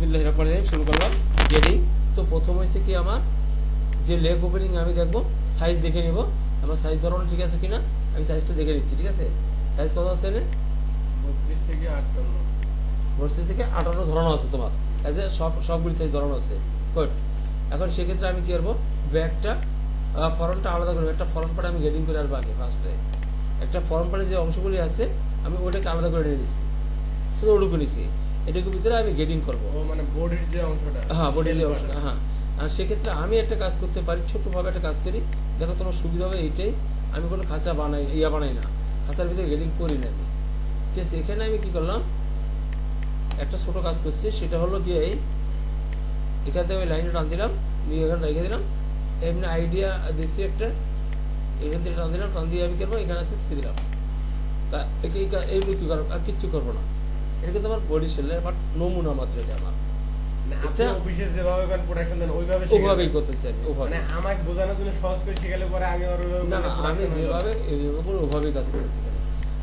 বিসমিল্লাহির রহমানির রহিম শুরু করলাম গেটিং। তো প্রথম হয়েছে কি আমার যে লেগ ওপেনিং আমি দেখবো সাইজ দেখে নিব আমার সাইজ ধরন ঠিক আছে কিনা, আমি সাইজটা দেখে নিচ্ছি। ঠিক আছে, সাইজ কত আছে? 32 থেকে 58, 32 থেকে 58 ধরন আছে তোমার, এজ এ সবগুলি সাইজ ধরন আছে। গুড। এখন সেক্ষেত্রে আমি কি করবো, ব্যাকটা ফরন্টটা আলাদা করবো। একটা ফরন্ট পার্ট আমি গেটিং করে আসবো আগে। ফার্স্টে একটা ফরন্ট পার্টে যে অংশগুলি আছে আমি ওটাকে আলাদা করে নিয়ে নিচ্ছি, শুধু ওটুকু নিচ্ছি। এটুকুর ভিতরে আমি গেটিং করবো। মানে বডির যে অংশটা, হ্যাঁ, বডির যে অংশটা। হ্যাঁ, আর সেক্ষেত্রে আমি একটা কাজ করতে পারি, ছোটভাবে একটা কাজ করি, দেখো তোমার সুবিধা হবে এইটাই। আমি কোনো খাঁচা বানাই না, খাঁচার ভিতরে গেটিং করি না আমি। ঠিক আছে, এখানে আমি কি করলাম, একটা ছোট কাজ করছি, সেটা হলো কি এই এখান থেকে ওই লাইনটা টান দিলাম, নিয়ে এখানে রেখে দিলাম। এমনি আইডিয়া দিচ্ছি একটা, এখান থেকে টান দিলাম, টান দিয়ে আমি করবো এখানে আসতে থেকে দিলাম। এইগুলো কি করবো, আর কিচ্ছু করবো না। এটা কিন্তু আমার বডি সেলের বাট নমুনা মাত্র, এটা আমার আপনি অফিসে যেভাবে কোন প্রোডাকশন দেন ওইভাবেই করতেছি আমি। মানে আমাকে বোঝানোর জন্য সহজ করে শিখালে পরে আমি আর না, আমি যেভাবে ওইভাবেই কাজ করেছি।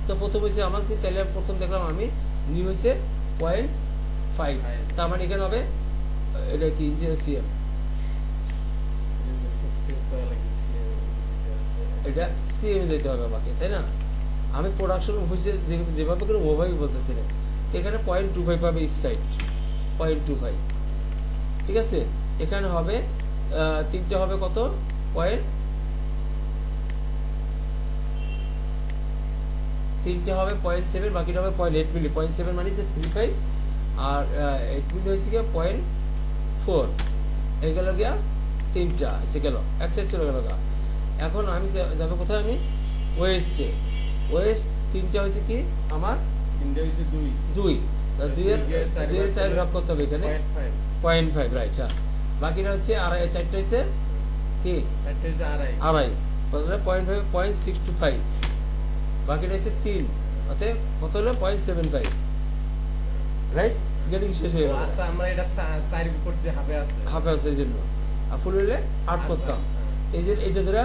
তো প্রথম হয়েছে আমার কি, তাহলে প্রথম দেখলাম আমি নিউ হয়েছে 0.5, তার মানে এখানে হবে এটা কি ইঞ্চি সিএম, এটা সিএম যেতে হবে আমাকে, তাই না? আমি প্রোডাকশন অফিসে যেভাবে করে ওভাবেই বলতেছিলেন। এখানে 0.25 পাবে ইস সাইড, 0.25। ঠিক আছে, এখানে হবে তিনটা হবে কত, তিনটে হবে 0.7, বাকিটা হবে 0.8 মিলি। 0.7 মানে হচ্ছে 35, আর 8 মিলি হয়েছে গিয়ে 0.4। এই গেল গিয়া তিনটা এসে গেল, এক সাইড চলে গেল গা। এখন আমি যাবো কোথায়, আমি ওয়েস্টে। ওয়েস্ট তিনটা হয়েছে কি আমার, দুই দুইয়ের 4 ভাগ করতে হবে এখানে 0.5, রাইট। হ্যাঁ, বাকিটা হচ্ছে আড়াই, চারটা হচ্ছে কি আড়াই, 0.5, 0.625, বাকিটা হচ্ছে 3, অতএব কত হলো 0.75, রাইট। গেটিং শেষ হয়ে গেল। আচ্ছা, আমরা এটা 4 করছি, হাফে আছে এই জন্য, আর ফুল হলে 8 করতাম। এই যে এটা ধরে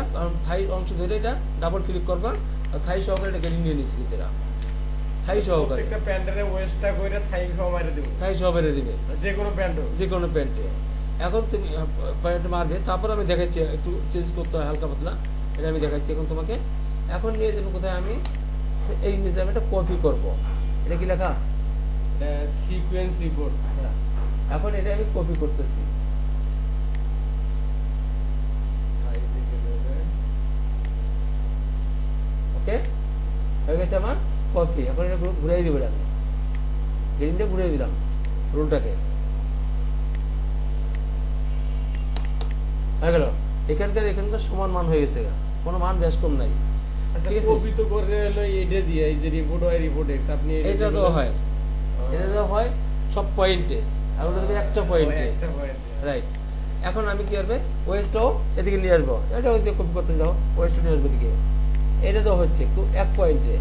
থাই অংশ ধরে এটা ডাবল ক্লিক করবা, আর থাই সহকারে এটা গেটিং নিয়ে নিচ্ছি। এটা থাই সহকারে একটা প্যান্টের ওয়েস্টটা কইরা থাই সহ মাইরে দিব, থাই সহকারে দিবে যে কোনো প্যান্টে। এখন তুমি প্যান্ট মারবে, তারপর আমি দেখাচ্ছি একটু চেঞ্জ করতে হয় হালকা পাতলা, এটা আমি দেখাচ্ছি এখন তোমাকে। এখন নিয়ে যাবো কোথায়, আমি এই মেজারমেন্টটা কপি করব। এটা কি লেখা, সিকোয়েন্স রিপোর্ট। এখন এটা আমি কপি করতেছি। ওকে, হয়ে গেছে আমার কপি। এখন এটা ঘুরাই দিব, আমি গেটিংটা ঘুরিয়ে দিলাম, রুলটাকে হয়ে গেল। এখানকার সমান মান হয়ে গেছে, কোনো মান বেশ কম নাই। ঠিক আছে, কপি তো করে হলো এইটা দিয়ে, এই যে রিপোর্ট হয়, রিপোর্ট এক্স আপনি এটা তো হয়, এটা তো হয় সব পয়েন্টে, আর ওটা হবে একটা পয়েন্টে, রাইট। এখন আমি কি করবে, ওয়েস্টও এদিকে নিয়ে আসবো, এটা কপি করতে যাও, ওয়েস্ট নিয়ে আসবো এদিকে। এটা তো হচ্ছে এক পয়েন্টে,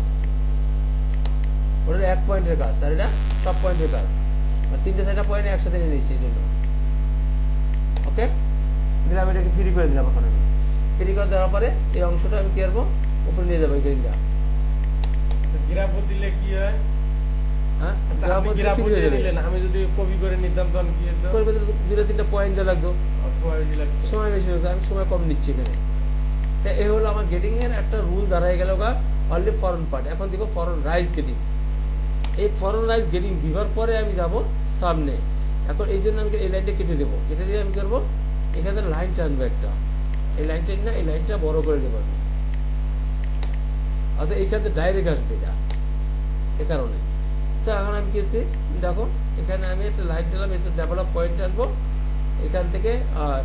ওটা এক পয়েন্টের কাজ, আর এটা সব পয়েন্টের কাজ, তিনটে চারটা পয়েন্ট একসাথে নিয়ে নিচ্ছি এই জন্য। ওকে, দিলাম, এটাকে ফ্রি করে দিলাম। এখন আমি ফ্রি করে দেওয়ার পরে এই অংশটা আমি কি করবো, উপরে নিয়ে যাবো এই গেটিংটা। গ্রাফ দিলে কি হয়, হ্যাঁ, আমি যদি কপি করে নিতাম তখন কি হতো, করবে 2-3টা পয়েন্ট দেওয়া লাগতো, সময় বেশি লাগতো, আমি সময় কম নিচ্ছি এখানে। তা এই হলো আমার গেটিং এর একটা রুল দাঁড়ায় গেল গা, অনলি ফরন পার্ট। এখন দিব ফরন রাইজ গেটিং। এই ফরন রাইজ গেটিং দিবার পরে আমি যাব সামনে। এখন এই জন্য আমি এই লাইনটা কেটে দেবো, কেটে দিয়ে আমি করবো এখানে লাইন টানবো একটা, এই লাইনটা না, এই লাইনটা বড় করে দেবো আমি, অর্থাৎ এইখানে ডাইরেক্ট আসবে এটা, এ কারণে। তো এখন আমি গেছি, দেখো এখানে আমি একটা লাইন টানলাম, এটা ডেভেলপ পয়েন্ট আনবো এখান থেকে।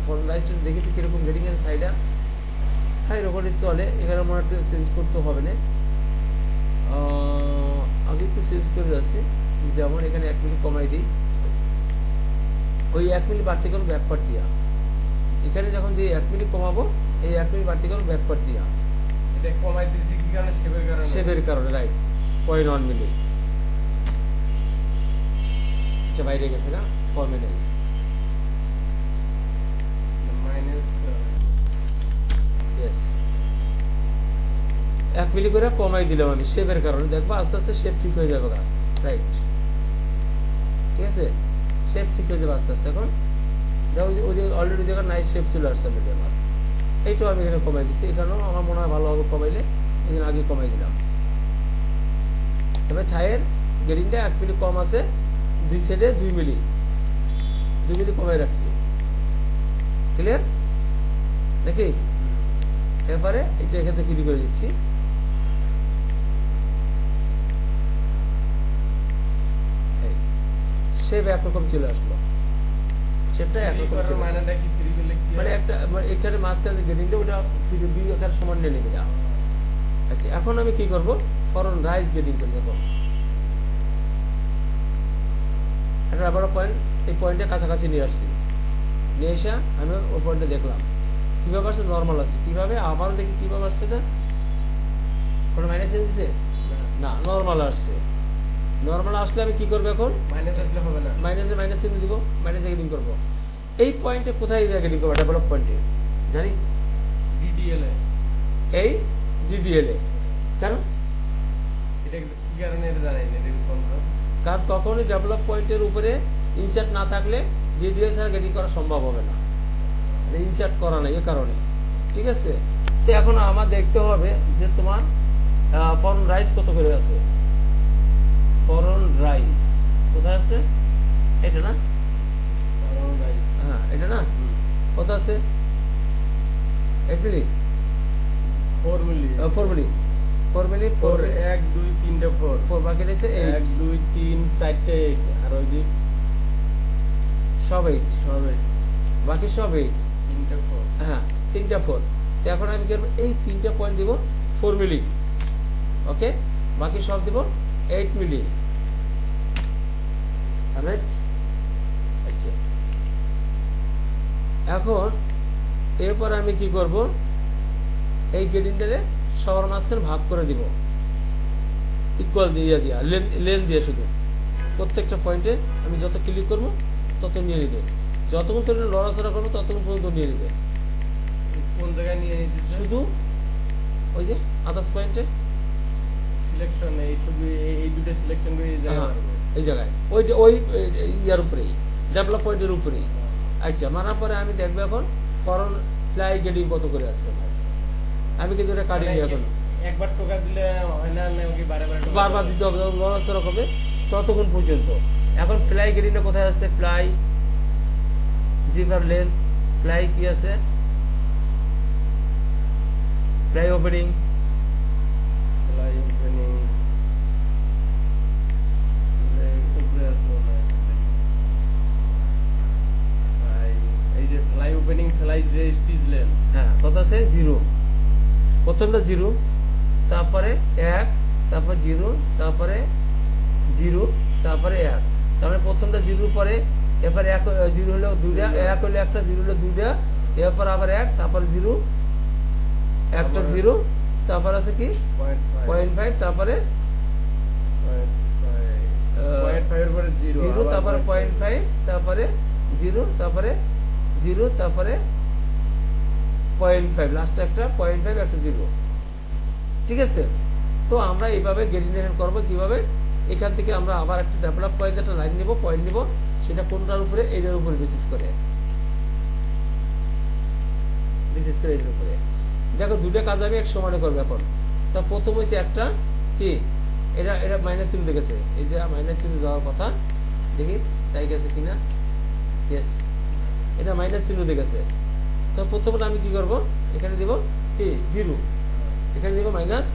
ফরন রাইজটা দেখি তো কিরকম গেটিং আছে, খাইটা খাই রকমই চলে। এখানে আমার একটু চেঞ্জ করতে হবে না, আমি একটু চেঞ্জ করে যাচ্ছি। যেমন এখানে 1 মিনিট কমাই দিই, ওই 1 মিনিট বাড়তি করবো ব্যাকপার্ট দিয়া। এখানে যখন যে 1 মিনিট কমাবো, এই 1 মিনিট বাড়তি করবো ব্যাকপার্ট দিয়া, এটা কমাই দিয়েছি কি কারণে, শেপের কারণে, রাইট। 0.1 মিলি এটা বাইরে গেছে না, কমে নেই, মাইনাস 1 মিলি করে কমাই দিলাম আমি শেপের কারণে। দেখবো আস্তে আস্তে শেপ ঠিক হয়ে যাবে, রাইট। ঠিক আছে, শেপ ঠিক হয়ে যাবে আস্তে আস্তে। এখন দেখো ওই যে অলরেডি জায়গায় নাইস শেপ চলে আসছে অলরেডি আমার। এইটাও আমি এখানে কমাই দিচ্ছি, এখানেও আমার মনে হয় ভালো হবে কমাইলে, এখানে আগে কমাই দিলাম। তবে থায়ের গেরিংটা 1 মিলি কম আছে, 2 সাইডে 2 মিলি কমাই রাখছি। ক্লিয়ার নাকি? এরপরে এটা এখানে ফ্রি করে দিচ্ছি। শেপ একরকম চলে আসলো, শেপটা একরকম চলে আসলো। মানেটা কি ফ্রি করলে কি মানে একটা এখানে মাঝখানে গ্রেডিংটা ওটা দুই এখানে সমান নিয়ে নেবে না। আচ্ছা এখন আমি কি করব, ফরন রাইজ গ্রেডিং করি। এখন একটা আবার পয়েন্ট, এই পয়েন্টে কাছাকাছি নিয়ে আসছি, নিয়ে এসে আমি ওই পয়েন্টে দেখলাম কিভাবে আসছে, নর্মাল আছে কিভাবে, আবারও দেখি কিভাবে আসছে। না কোনো মাইনাস দিছে না, নর্মাল আসছে। নর্মাল আসলে আমি কি করবো, এখন মাইনাস আসলে হবে না, মাইনাস চিহ্ন দিব, মাইনাস গ্রেডিং করবো। এই পয়েন্টে কোথায় গ্রেডিং করবো, ডেভেলপ পয়েন্টে জানি ডিডিএল এ। এই ডিডিএল এ। কেন? এটা কি কারণে এটা জানেন, এটা কোন কারণ কখনোই ডেভেলপ পয়েন্টের উপরে ইনসার্ট না থাকলে ডিডিএল ছাড়া গ্রেডিং করা সম্ভব হবে না, ইনসার্ট করা নাই এ কারণে। ঠিক আছে, তো এখন আমার দেখতে হবে যে তোমার ফরন রাইস কত করে আছে। ফরন রাইস কোথায় আছে, এটা না? হ্যাঁ এটা না, কত আছে? 8 মিলি 4 মিলি 4 মিলি 4 মিলি 4 1 2 3 4 4 বাকি রয়েছে 1 2 3 4 8 আর ওই যে সব 8, সব বাকি সব 8, 3 4। হ্যাঁ 3টা 4। তো এখন আমি কি করবো, এই 3টা পয়েন্ট দিব 4 মিলি, ওকে, বাকি সব দিব 8 মিলি। রাইট? আচ্ছা এখন এরপর আমি কি করব, এই গ্রেডিংটারে সবার মাঝখানে ভাগ করে দিব, ইকুয়াল দিয়ে দিয়া লেন দিয়ে, শুধু প্রত্যেকটা পয়েন্টে আমি যত ক্লিক করব তত নিয়ে নিবে, যতক্ষণ পর্যন্ত লড়াচড়া করবো ততক্ষণ পর্যন্ত নিয়ে নিবে। কোন জায়গায় নিয়ে নিতে শুধু ওই যে আদার্স পয়েন্টে সিলেকশন, এই শুধু এই দুটো সিলেকশন করে এই জায়গায় মারবে। এই জায়গায় ওই ইয়ার উপরেই, ডেভেলপ পয়েন্টের উপরেই। আচ্ছা মারার পরে আমি দেখবো এখন ফরন ফ্লাই গ্রেডিং কত করে আসছে। আমি কিন্তু এটা কাটিনি এখন, একবার টোকা দিলে হয় না, নাকি বারবার দিতে হবে, লড়াচড়া হবে ততক্ষণ পর্যন্ত। এখন ফ্লাই গ্রেডিংটা কোথায় আছে, ফ্লাই জিপার লেন্থ, ফ্লাই কি আছে, ফ্লাই ওপেনিং, ফ্লাই ওপেনিং এই যে ফ্লাই ওপেনিং, ফ্লাই যে স্টিচ লেন্থ, হ্যাঁ কত আছে, 0, প্রথমটা 0, তারপরে 1, তারপর 0, তারপরে 0, তারপরে 1, তারপরে প্রথমটা 0 পরে এরপর 1 0 হলো দুইটা, 1 হলো একটা, 0 হলো দুইটা, এরপর আবার 1, তারপর 0, একটা 0, তারপর আছে কি 0.5, তারপরে 0.5 এর পরে 0, তারপরে 0.5, তারপরে 0, তারপরে 0, তারপরে 0.5, লাস্টে একটা 0.5, একটা 0। ঠিক আছে, তো আমরা এইভাবে গ্রেডিং করবো কিভাবে, এখান থেকে আমরা আবার একটা ডেভেলপ পয়েন্ট, একটা লাইন নিব, পয়েন্ট নিব, সেটা কোনটার উপরে, এইটার উপরে বেসিস করে এটার উপরে। দেখো দুটো কাজ আমি এক সমানে করবো এখন। তা প্রথম হয়েছে একটা কি, এটা মাইনাস চিহ্ন দেখেছে, এই যে মাইনাস চিহ্ন যাওয়ার কথা, দেখি তাই গেছে কিনা, ইয়েস এটা মাইনাস চিহ্ন দেখেছে। তো প্রথমে আমি কি করব, এখানে দিব কি 0, এখানে দিব -1,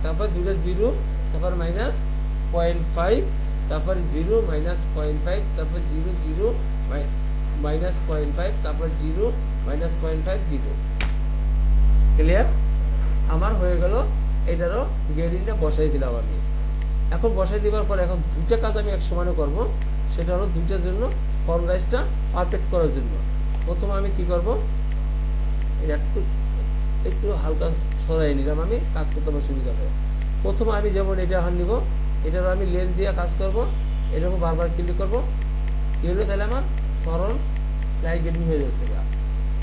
তারপর দুটো 0, তারপর -0.5, তারপর 0 -0.5, তারপর 0 0 -0.5, তারপর 0 -0.5 0। ক্লিয়ার? আমার হয়ে গেল, এটারও গ্রেডিংটা বসাই দিলাম আমি। এখন বসাই দেওয়ার পর এখন দুইটা কাজ আমি এক সমানে করব, সেটা হলো দুইটার জন্য ফর্ম রাইজটা পারফেক্ট করার জন্য। প্রথমে আমি কি করব, এটা একটু হালকা সরাই নিলাম, আমি কাজ করতে আমার সুবিধা হবে। প্রথমে আমি যেমন এটা হার নিব, এটারও আমি লেন দিয়ে কাজ করব, এটারও বারবার ক্লিক করব, কি হলো তাহলে আমার ফরন ফ্লাই গ্রেডিং হয়ে যাচ্ছে।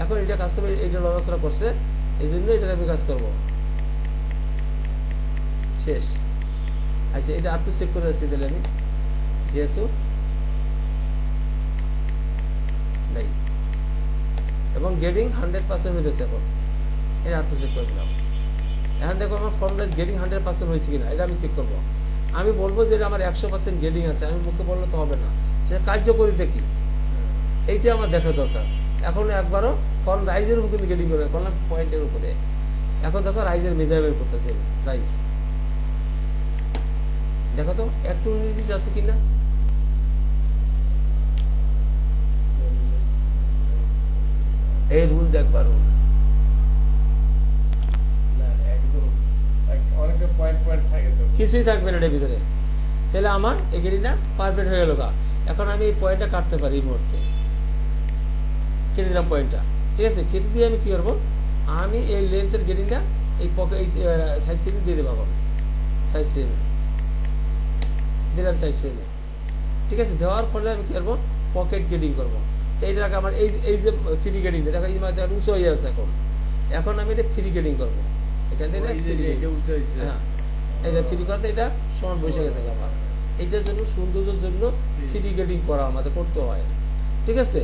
এখন এটা কাজ করবে, এটা লড়াচড়া করছে, এই জন্য এটা আমি কাজ করব, শেষ। আচ্ছা এটা আর চেক করে আসছি তাহলে আমি, যেহেতু নাই, এবং গেডিং 100% হয়ে গেছে। এখন এটা আটটু চেক করে দিলাম। এখন দেখো আমার ফর্মুলা গেডিং 100% হয়েছে কিনা এটা আমি চেক করবো। আমি বলবো যে এটা আমার 100% গেডিং আছে, আমি মুখে বললে তো হবে না, সেটা কার্যকরিতা কি এইটা আমার দেখা দরকার। এখন একবারও ফর্ম রাইজের উপর কিন্তু গেডিং করে করলাম পয়েন্টের উপরে। এখন দেখো রাইজের মেজারমেন্ট করতেছে, রাইজ দেখো তো একটু নির্বিষ আছে কিনা। এই রুল দেখবার রুল না একদম অনেকটা পয়েন্ট পয়েন্ট থাকে তো। কিছুই থাকবে না এটার ভিতরে। তাহলে আমার এই গেডিংটা পারফেক্ট হয়ে গেল। এখন আমি এই পয়েন্টটা কাটতে পারি এই মুহূর্তে, কেটে দিলাম পয়েন্টটা। ঠিক আছে, কেটে দিয়ে আমি কি করবো, আমি এই লেন্থের গেডিংটা এই পকেট এই সাইড সিনে দিয়ে দেবো। এখন সাইড সিনে দিলাম, সাইড সিনে। ঠিক আছে, দেওয়ার ফলে আমি কি করবো, পকেট গেডিং করবো। তো এইটা আমার এই যে ফ্রি গেডিংটা দেখো এই মাঝে উঁচু হয়ে আছে। এখন আমি এটা ফ্রি গেডিং করবো। এখান থেকে হ্যাঁ, এই যে ফ্রি করতে এটা সমান বসে গেছে আমার। এইটার জন্য সৌন্দর্যের জন্য ফ্রি গেডিং করা আমাদের করতে হয়। ঠিক আছে,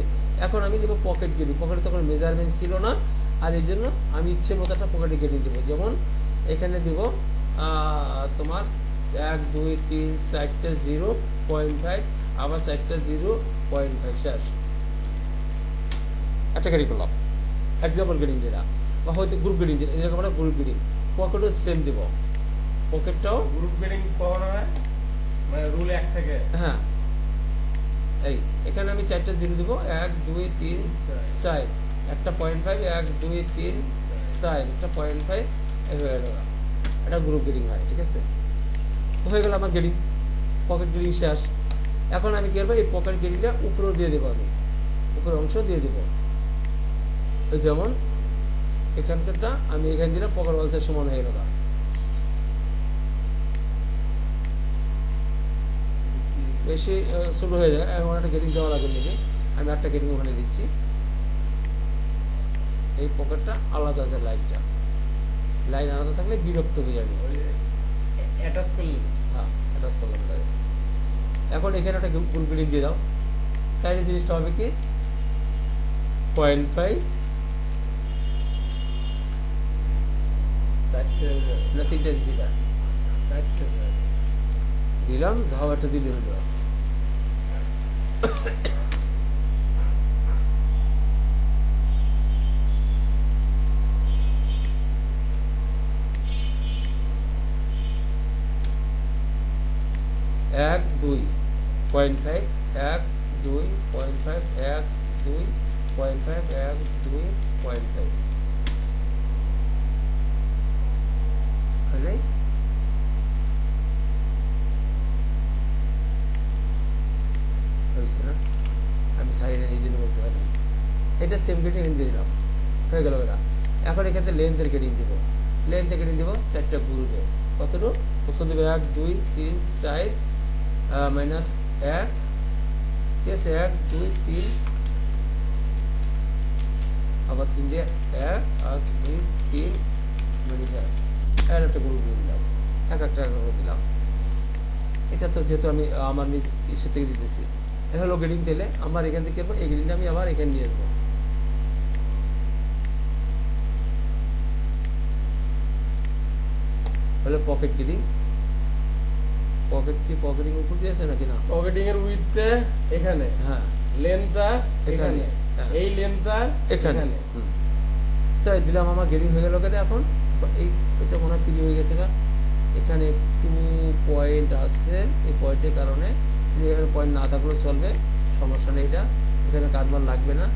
এখন আমি দেবো পকেট গেডিং। পকেটে তখন মেজারমেন্ট ছিল না, আর এই জন্য আমি ইচ্ছে মতো একটা পকেটে গেডিং দেবো। যেমন এখানে দেব তোমার 1 2 3 4টা 0.5, আবার 4টা 0.5 শেষ। একটা গেডিং করলাম, এক্সাম্পল গেডিং যেটা, বা হয়তো গ্রুপ গেডিং যেটা, এরকম একটা গ্রুপ গেডিং। পকেটও সেম দেব, পকেটটাও গ্রুপ গেডিং কখন হয়, মানে রুল 1 থেকে। হ্যাঁ, এই এখানে আমি 4টা 0 দিব, 1 2 3 4, একটা 0.5, 1 2 3 4, একটা 0.5, এই হয়ে গেল। এটা গ্রুপ গেডিং হয়। ঠিক আছে, হয়ে গেল আমার গেডিং, পকেট গেডিং শেষ। এখন আমি কি করবো, এই পকেট গেডিংটা উপরেও দিয়ে দেবো, আমি উপরের অংশ দিয়ে দেবো। যেমন এখানকারটা আমি এখানে দিলাম, পকেট ওয়ালসের সমান হয়ে গেল। বেশি শুরু হয়ে যায়, এখন একটা গেডিং দেওয়া লাগে নাকি, আমি একটা গেডিং ওখানে দিচ্ছি। এই পকেটটা আলাদা আছে, লাইনটা লাইন আলাদা থাকলে বিরক্ত হয়ে যাবে। অ্যাটাচ করলে হ্যাঁ, অ্যাটাচ করলাম। এখন এখানে একটা গ্রুপ গেডিং দিয়ে দাও, তাইলে জিনিসটা হবে কি 0.5 না 3টা দিচ্ছি, দিলাম, যাও একটা দিলে হইল। এক 2.5, 1 2.5, 1 2.5, 1 2.5 হলে হয়েছে না। আমি সাইডে এই জন্য বলতে পারি, এটা সেম গেডিং দিয়ে দিলাম, হয়ে গেল এটা। এখন এখানে লেন্থের গেডিং দিব, লেন্থের গেডিং দিব 4টা গ্রুপে। কতটুকু প্রথম দেবে 1 2 3 4 মাইনাস 1, ঠিক আছে, 1 2 3, আবার 3 দিয়ে 1 আর 2 3 মাইনাস 1, আর একটা গ্রুপ দিয়ে দিলাম, এক একটা করে দিলাম। এটা তো যেহেতু আমি আমার ইসে থেকে দিতেছি, এটা হলো গেডিং। তেলে আমার এখান থেকে এই গেডিংটা আমি আবার এখানে নিয়ে আসবো। হলো পকেট গেডিং। পকেটিং উপর দিয়েছে নাকি না, পকেটিং এর উইথটা এখানে, হ্যাঁ, লেন্থটা এখানে, হ্যাঁ। এই লেন্থটা এখানে তাই দিলাম, আমার গেডিং হয়ে গেল। এখন এই এটা মনে হয় 3 হয়ে গেছে। এখানে 2 পয়েন্ট আছে, এই পয়েন্টের কারণে এখানে পয়েন্ট না থাকলেও চলবে, সমস্যা নেই। এটা এখানে কাটবার লাগবে না,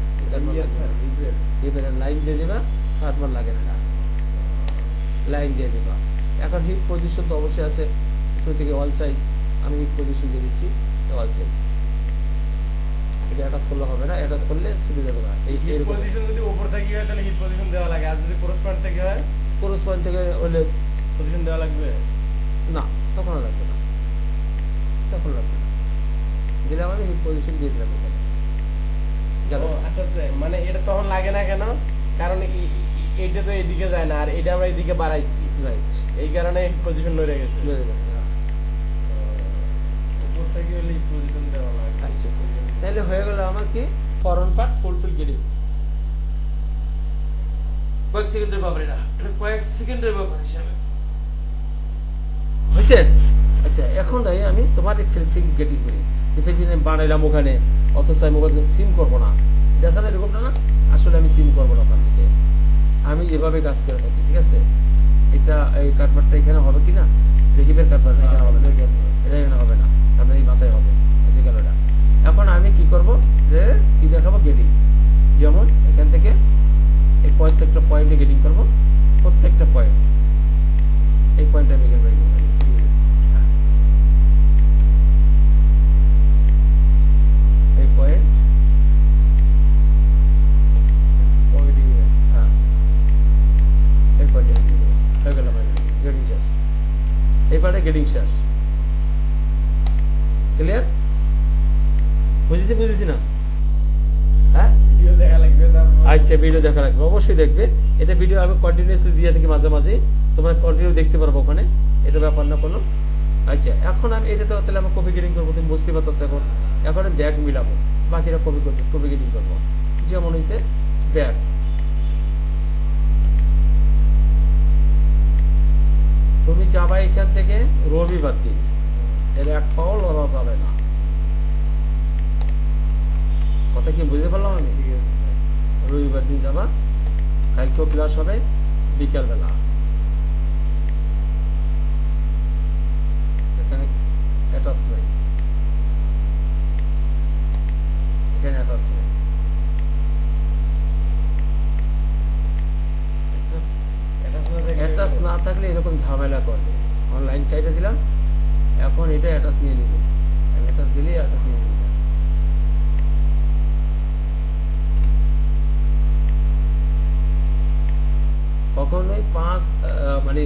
এবারে লাইন দিয়ে দেবা, কাটবার লাগে না, লাইন দিয়ে দেবা। এখন হিট পজিশন তো অবশ্যই আছে, থেকে অল সাইজ আমি হিট পজিশন দিয়ে দিচ্ছি, অল সাইজ। এটা অ্যাটাচ করলে হবে না, অ্যাটাচ করলে ছুটে যাবে না। এই হিট পজিশন যদি উপর থেকে হয় তাহলে হিট পজিশন দেওয়া লাগে, আর যদি ক্রস পয়েন্ট থেকে হয়, ক্রস পয়েন্ট থেকে হলে পজিশন দেওয়া লাগবে না, তখন লাগবে না, তখন লাগবে না। দিলাম আমি হিট পজিশন দিয়ে দিলাম এখানে। আচ্ছা, মানে এটা তখন লাগে না কেন, কারণ এইটা তো এদিকে যায় না, আর এটা আমরা এদিকে বাড়াইছি, রাইট, এই কারণে হিট পজিশন নড়ে গেছে। উপর থেকে হলে হিট পজিশন দেওয়া লাগে। আচ্ছা, তাহলে হয়ে গেল আমার কি ফরওয়ার্ড পার্ট ফুলফিল গেটিং। কয়েক সেকেন্ডের ব্যাপার এটা কয়েক সেকেন্ডের ব্যাপার হিসাবে বুঝছেন। আচ্ছা এখন তাই আমি তোমার ফেন্সিং গেটিং করি, ফেন্সিং বানাইলাম ওখানে, অথচ আমি ওখানে সিম করবো না, দেখা না এরকমটা না, আসলে আমি সিম করবো না ওখান থেকে, আমি এভাবে কাজ করে থাকি। ঠিক আছে, এটা এই কাটবারটা এখানে হবে কিনা, রেহিবের কাটবার এখানে হবে না, এটা এখানে হবে না, আপনার এই মাথায় হবে। আছে গেল এটা। এখন আমি কি করবো, যে কি দেখাবো, গেটিং। যেমন এখান থেকে এই প্রত্যেকটা পয়েন্টে গেটিং করবো, প্রত্যেকটা পয়েন্ট, এই পয়েন্টে আমি এখানে গেটিং করবো। এই পয়েন্ট এই পয়েন্টে হয়ে গেল আমার গেটিং শেষ। এই পার্টে গেটিং শেষ। ক্লিয়ার? বুঝেছি না? হ্যাঁ, ভিডিও দেখা লাগবে, আচ্ছা ভিডিও দেখা লাগবে, অবশ্যই দেখবে। এটা ভিডিও আমি কন্টিনিউয়াসলি দিয়ে থাকি মাঝে মাঝে, তোমরা কন্টিনিউ দেখতে পারবো ওখানে, এটা ব্যাপার না কোনো। আচ্ছা এখন আমি এটা তো তাহলে আমি কপি গেটিং করবো, তুমি বুঝতে পারতেছো। এখন আমি ব্যাগ মিলাবো, বাকিরা কপি করবো, কপি গেটিং করবো। যেমন হয়েছে ব্যাগ, তুমি যাবা এখান থেকে রবিবার দিন, এর এক পাও লড়া যাবে না। কথা কি বুঝতে পারলাম আমি? রবিবার দিন যাবা, কালকেও ক্লাস হবে বিকেল বেলা। এখানে অ্যাটাচ নাই, এখানে অ্যাটাচ নাই। অ্যাটাচ না থাকলে এরকম ঝামেলা করবে। অনলাইন কাইটা দিলাম, এখন এটা অ্যাটাচ নিয়ে নিব, অ্যাটাচ দিলেই অ্যাটাচ নিয়ে নিব। কখনোই পাঁচ মানে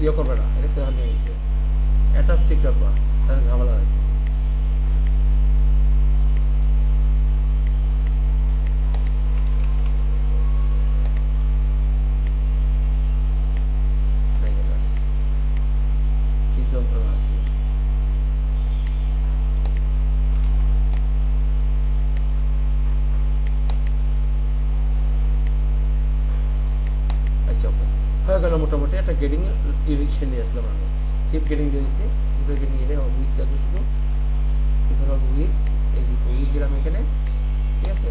ইয়ে করবে না, অ্যাটাচ ঠিক রাখবা, তাহলে ঝামেলা হয়েছে। কি যন্ত্রণা আছে? আচ্ছা ওকে, হয়ে গেল মোটামুটি একটা গেটিং ইরিকশন নিয়ে আসলাম আমি। হিপ গেটিং দিয়েছি, হিপের গেটিং এনে উইক থাকবে শুধু, হিপের হবে উইক, এই উইক দিলাম এখানে। ঠিক আছে,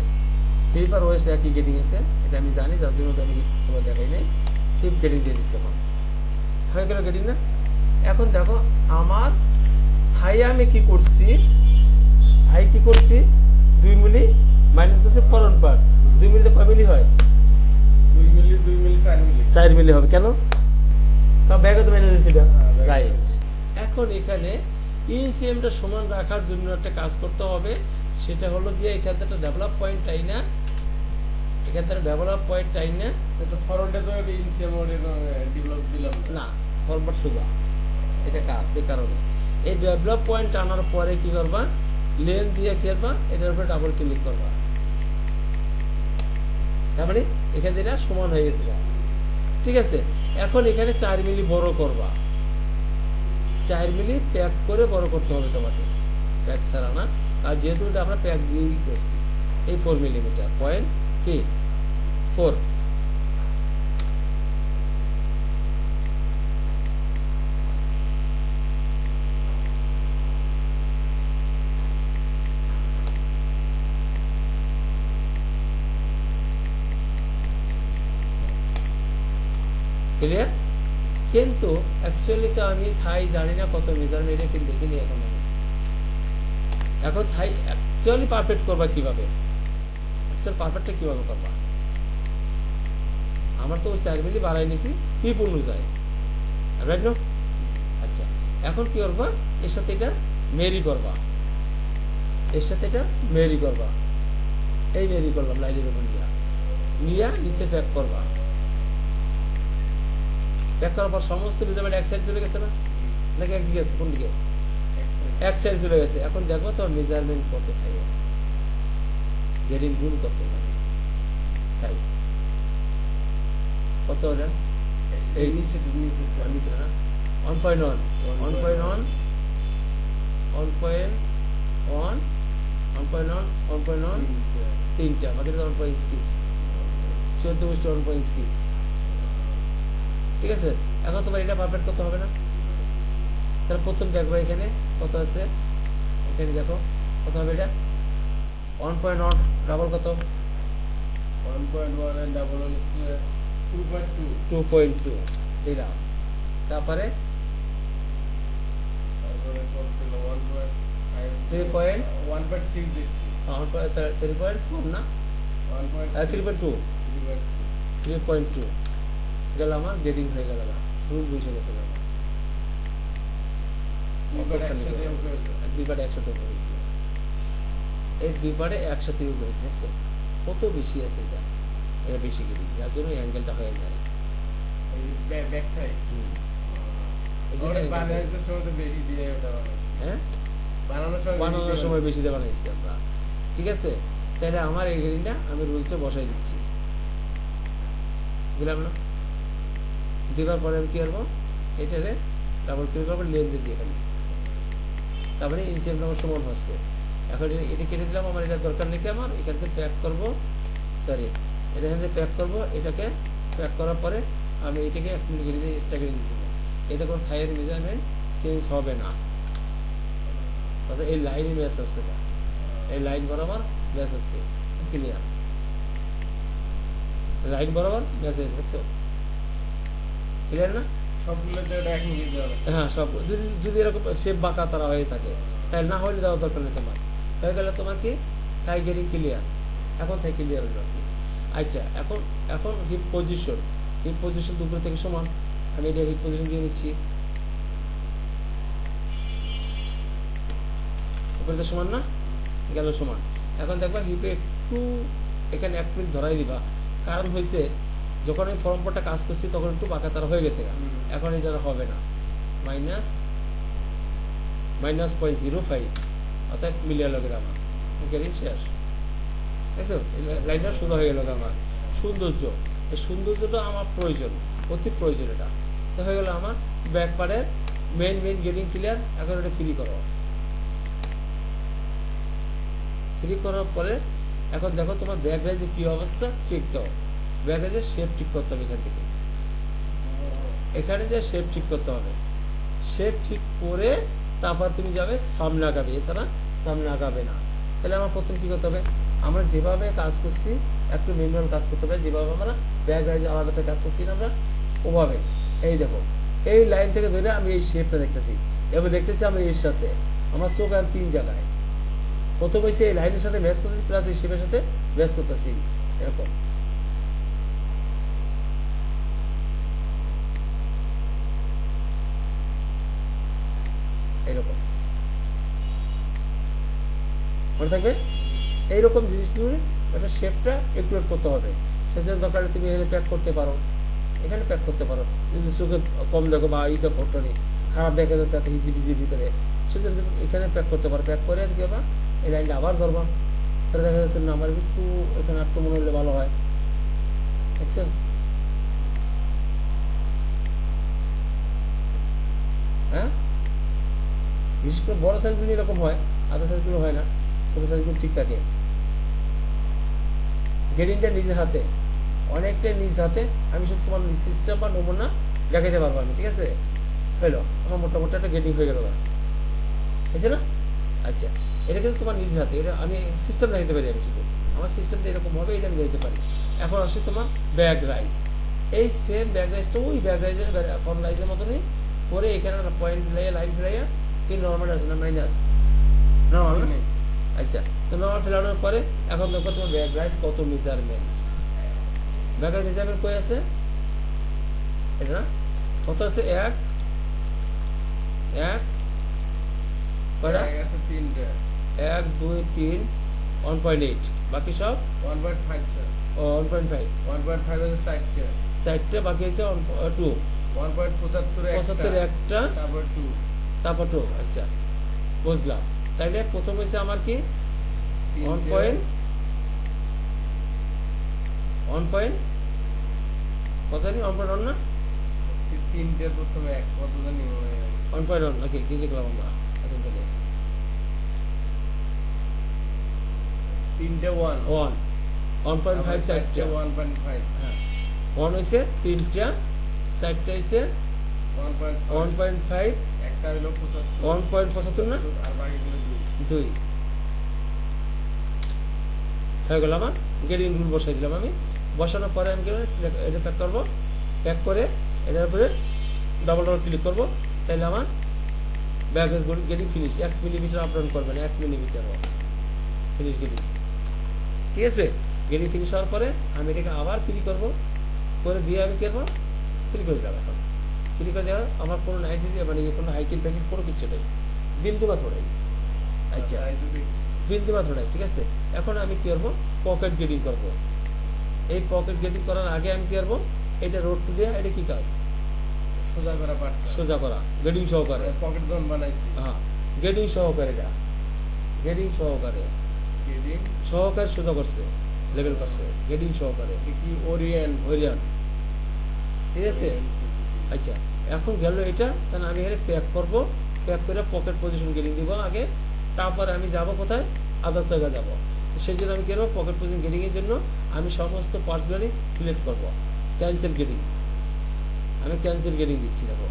হিপ আর ওয়েস্ট একই গেটিং আছে, এটা আমি জানি, যার জন্য আমি তোমার দেখাই নেই। হিপ গেটিং দিয়ে দিচ্ছি এখন, হয়ে গেল গেটিং না। এখন দেখো আমার থাই আমি কি করছি, থাই কি করছি 2 মিলি মাইনাস করছি ফরওয়ার্ড পার্ট। 2 মিলিতে কয় মিলি হয়? 2 মিলি 4 মিলি 4 মিলি হবে। কেন? কারণ ব্যাগে তো মেনে দিয়েছি, রাইট। এখন এখানে ইনসিএমটা সমান রাখার জন্য একটা কাজ করতে হবে, সেটা হলো গিয়ে এখান থেকে একটা ডেভেলপ পয়েন্ট টাই না, এখান থেকে ডেভেলপ পয়েন্ট টাই না, তো ফরন্টে তো ইনসিএম ওরে ডেভেলপ দিলাম না ফরওয়ার্ড সোজা, এটা এই কারণে এই ডেভেলপ পয়েন্ট আনার পরে কি করবা, লেন দিয়ে খেলবা, এটার উপরে ডাবল ক্লিক করবা, তার মানে এখান থেকে সমান হয়ে গেছে। ঠিক আছে, এখন এখানে 4 মিলি বড় করবা, 4 মিলি প্যাক করে বড় করতে হবে তোমাকে, প্যাক ছাড়া না। আর যেহেতু এটা আমরা প্যাক দিয়েই করছি, এই 4 মিলিমিটার পয়েন্ট কি 4। ক্লিয়ার? কিন্তু অ্যাকচুয়ালি তো আমি থাই জানি না কত মেজারমেন্ট, এটা কিন্তু দেখিনি এখন আমি। এখন থাই অ্যাকচুয়ালি পারফেক্ট করবা কিভাবে, অ্যাকচুয়াল পারফেক্টটা কিভাবে করবা? আমার তো ওই 4 মিলি বাড়াই নিছি পিপ অনুযায়ী, রাইট নো? আচ্ছা এখন কি করবা, এর সাথে এটা মেরি করবা, এর সাথে এটা মেরি করবা, এই মেরি করলাম লাইনের উপর নিয়া নিচে প্যাক করবা। প্যাক করার পর সমস্ত মেজারমেন্ট এক সাইড চলে গেছে না, নাকি একদিকে আছে? কোন দিকে? এক সাইড চলে গেছে। এখন দেখো তো মেজারমেন্ট কত থাকে, গেটিং গুণ কত থাকে, তাই কত হলে এই নিচে না 1.1 1.1 1.1 1.1 1.1 তিনটা, বাকিটা 1.6, 14/1.6। ঠিক আছে, এখন তোমার এটা পারফেক্ট করতে হবে না? তাহলে প্রথম দেখবো এখানে কত আছে, এখানে দেখো কত হবে এটা 1.1 ডাবল কত 1.1 এর ডাবল হচ্ছে 2.2 2.2 দিলাম, তারপরে তারপরে কত ছিল 1.5 1.6 দিচ্ছি 3.4 না 3.2 3.2 গেল আমার গেটিং হয়ে গেল, রুল বুঝে গেছে আমার দুইবার একসাথে করেছি, এই দুইবারে একসাথে করেছি, দেখছো কত বেশি আছে, এটা এটা বেশি গেটিং, যার জন্য অ্যাঙ্গেলটা হয়ে যায়। ব্যাকটাই এই জন্য বানানোর সময় তো বেশি দিয়ে ওটা হ্যাঁ বানানোর বানানোর সময় বেশি দিয়ে বানাইছি আমরা। ঠিক আছে, তাহলে আমার এই গেটিংটা আমি রুলসে বসাই দিচ্ছি, দিলাম না? দেওয়ার পরে আমি কি করবো, এটারে ডাবল ক্লিক করবো লেনদেন দিয়ে খালি, তারপরে ইনসেন্ট আমার সমান হচ্ছে। এখন এটা কেটে দিলাম, আমার এটা দরকার নেই, আমার এখান থেকে প্যাক করবো, সরি এটা এখান থেকে প্যাক করবো, এটাকে প্যাক করার পরে আমি এটাকে 1 মিনিট কেটে দিয়ে এক্সট্রা কেটে দিতে দেবো, এতে কোনো থাইয়ের মেজারমেন্ট চেঞ্জ হবে না, অর্থাৎ এই লাইনে ম্যাচ হচ্ছে না, এই লাইন বরাবর ম্যাচ হচ্ছে, ক্লিয়ার লাইন বরাবর ম্যাচ হয়েছে, দেখছো ক্লিয়ার না? সবগুলোতে ওটা এক মিনিট দেওয়া লাগে। হ্যাঁ সব যদি যদি এরকম শেপ বাঁকা তারা হয়ে থাকে, তাহলে না হলে দেওয়া দরকার নেই তোমার, হয়ে গেলে তোমার কি থাই গেটিং ক্লিয়ার, এখন থাই ক্লিয়ার হলো আর কি। আচ্ছা এখন এখন হিপ পজিশন দুপুর থেকে সমান, আমি এটা হিপ পজিশন দিয়ে নিচ্ছি, উপরে তো সমান না, গেল সমান। এখন দেখবা হিপে একটু এখানে 1 মিনিট ধরাই দিবা, কারণ হয়েছে যখন আমি ফর্ম পরটা কাজ করছি তখন একটু বাঁকা তারা হয়ে গেছে, এখন এটা আর হবে না, -0.05 অর্থাৎ মিলিয়ে লগের আমার গেটিং শেষ, দেখছো লাইনটা সোজা হয়ে গেল আমার। সৌন্দর্য, এই সৌন্দর্যটা আমার প্রয়োজন, অতি প্রয়োজন, এটা তো হয়ে গেল আমার ব্যাক পার্টের মেইন গেটিং ক্লিয়ার। এখন এটা ফ্রি করো, ফ্রি করার পরে এখন দেখো তোমার ব্যাক রাইজে কি অবস্থা চেক দাও, ব্যাক রাইজের শেপ ঠিক করতে হবে, এখান থেকে এখানে যে শেপ ঠিক করতে হবে, শেপ ঠিক করে তারপর তুমি যাবে সামনে আগাবে, এছাড়া সামনে আগাবে না। তাহলে আমার প্রথম কী করতে হবে, আমরা যেভাবে কাজ করছি একটু ম্যানুয়াল কাজ করতে হবে, যেভাবে আমরা ব্যাক রাইজে আলাদা কাজ করছি না আমরা ওভাবে। এই দেখো এই লাইন থেকে ধরে আমি এই শেপটা দেখতেছি, এবার দেখতেছি আমি এর সাথে আমার চোখ আর 3 জায়গায়, প্রথম হয়েছে এই লাইনের সাথে ম্যাচ করতেছি প্লাস এই শেপের সাথে ম্যাচ করতেছি, এরকম এইরকম মনে থাকবে। এইরকম জিনিসগুলো একটা শেপটা একুরেট করতে হবে, সেজন্য দরকার তুমি এখানে প্যাক করতে পারো, এখানে প্যাক করতে পারো, যদি চোখে কম দেখো বা এইটা ফটো নেই খারাপ দেখা যাচ্ছে এত হিজিবিজির ভিতরে, সেজন্য এখানে প্যাক করতে পারো, প্যাক করে কি হবে এই লাইনটা আবার ধরবা, তাহলে দেখা যাচ্ছে না আমার একটু এখানে একটু মনে হলে ভালো হয়, দেখছেন? হ্যাঁ বিশেষ করে বড় সাইজগুলো এরকম হয়, আধা সাইজগুলো হয় না, ছোটো সাইজগুলো ঠিক থাকে। গেটিংটা নিজের হাতে, অনেকটাই নিজ হাতে, আমি শুধু তোমার সিস্টেম বা নমুনা দেখাতে পারবো আমি, ঠিক আছে? হলো আমার মোটামুটি একটা গেটিং হয়ে গেল, হয়েছে না? আচ্ছা এটা কিন্তু তোমার নিজের হাতে, এটা আমি সিস্টেম দেখাতে পারি, আমি শুধু আমার সিস্টেমটা এরকম হবে, এটা আমি দেখতে পারি। এখন আসছে তোমার ব্যাক রাইজ, এই সেম ব্যাক রাইজটা ওই ব্যাক রাইজের ফর্ম রাইজের মতনই করে এখানে পয়েন্ট ফেলাইয়া লাইন ফেলাইয়া কি নর্মাল আছে না মাইনাস নর্মাল নেই। আচ্ছা তো নর্মাল ফেলানোর পরে এখন দেখো তোমার ব্যাক রাইজ কত মেজারমেন্ট, ব্যাক রাইজ মেজারমেন্ট কই আছে, এটা না কত আছে 1 কয়টা 1 2 3 1.8, বাকি সব 1.5 স্যার 1.5 1.5 এর সাইডটা বাকি আছে 2 1.75 একটা তারপর 2। আচ্ছা বুঝলাম, তাইলে প্রথম হয়েছে আমার কি 1 কত জানি 1.1 না 3 প্রথমে 1 কত জানি 1.1 নাকি কি দেখলাম আমরা এখন থেকে তিনটে 1 1.5 চারটা 1.5 হ্যাঁ 1 হইছে তিনটা চারটা হইছে 1.5 একটা হলো 1.75 না আর বাকিগুলো 2 2 হয়ে গেল আমার গেটিং রুল বসাই দিলাম আমি বসানোর পরে আমি এটা প্যাক করবো প্যাক করে এটার উপরে ডবল ক্লিক করবো তাহলে আমার bag getting finish 1 millimetre up down করবেন 1 মিলিমিটার ফিনিশ গেটিং ঠিক আছে গেটিং ফিনিশ হওয়ার পরে আমি এটাকে আবার ফ্রি করবো করে দিয়ে আমি করবো ফ্রি করে দিলাম এখন ফ্রি করে দেওয়া আমার কোনো নাইট মানে কোনো হাইকিং প্যাকিং কোনো কিছু নেই বিন্দু বা থোড়াই আচ্ছা বিন্দু বা থোড়াই ঠিক আছে এখন আমি কি করবো পকেট গেটিং করবো এই পকেট গেটিং করার আগে আমি কি করবো এটা রোড টু দিয়ে এটা কি কাজ সোজা করা গেটিং সহকারে পকেট জোন বানাইছি হ্যাঁ গেটিং সহকারে এটা গেটিং সহকারে সহকারে সোজা করছে লেভেল করছে গেটিং সহকারে কি ওরিয়েন্ট ঠিক আছে আচ্ছা এখন গেল এটা তাহলে আমি এখানে প্যাক করবো প্যাক করে পকেট পজিশন গেটিং দিব আগে তারপরে আমি যাব কোথায় আদার্স জায়গা যাবো সেই জন্য আমি কি করবো পকেট পজিশন গেটিং এর জন্য আমি সমস্ত পার্টসগুলি সিলেক্ট করবো ক্যান্সেল গেটিং আমি ক্যান্সেল গেটিং দিচ্ছি দেখো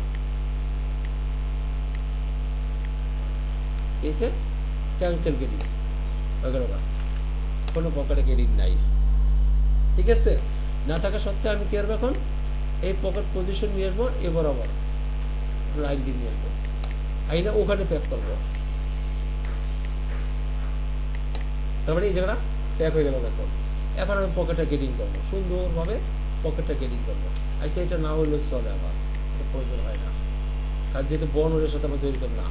এসে ক্যান্সেল গেটিং কোনো পকেটে গেটিং নাই ঠিক আছে না থাকা সত্ত্বেও আমি কি করবো এখন এই পকেট পজিশন নিয়ে আসবো এ বরাবর লাইন দিয়ে নিয়ে আসবো আইনা ওখানে প্যাক করবো তারপরে এই জায়গাটা প্যাক হয়ে গেল দেখো এখন আমি পকেটটা গেটিং করবো সুন্দরভাবে পকেটটা গেটিং করবো আচ্ছা এটা না হলেও চলে আবার এটা প্রয়োজন হয় না কারণ যেহেতু বর্ণের সাথে আমার জড়িত না